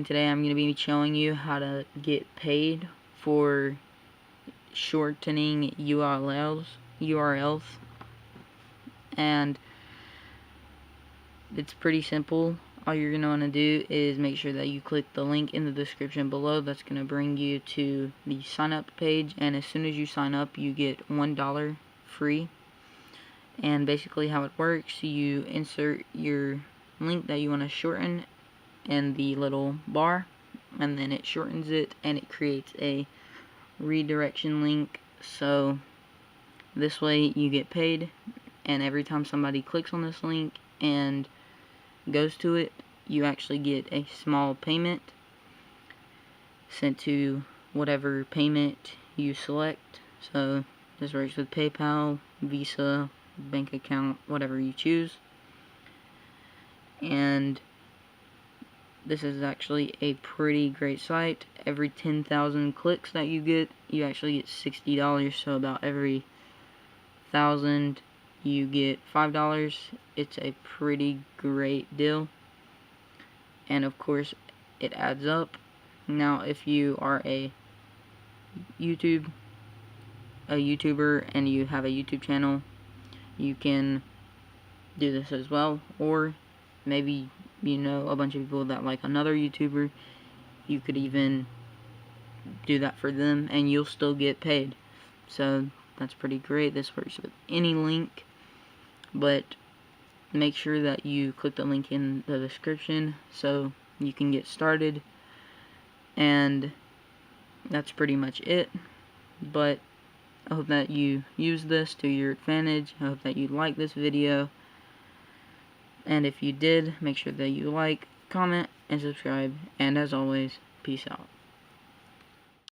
and today I'm going to be showing you how to get paid for shortening URLs, and it's pretty simple. All you're going to want to do is make sure that you click the link in the description below. That's going to bring you to the sign up page, and as soon as you sign up you get $1 free. And basically how it works, you insert your link that you want to shorten in the little bar, and then it shortens it and it creates a redirection link, so this way you get paid, and every time somebody clicks on this link and goes to it, you actually get a small payment sent to whatever payment you select. So this works with PayPal, Visa, bank account, whatever you choose. And this is actually a pretty great site. Every 10,000 clicks that you get, you actually get $60. So about every 1,000 you get $5. It's a pretty great deal, and of course it adds up. Now if you are a YouTuber and you have a YouTube channel, you can do this as well, or maybe you know a bunch of people that like another YouTuber, you could even do that for them and you'll still get paid. So that's pretty great. This works with any link, but make sure that you click the link in the description so you can get started. And that's pretty much it. But I hope that you use this to your advantage. I hope that you like this video, and if you did, make sure that you like, comment, and subscribe. And as always, peace out.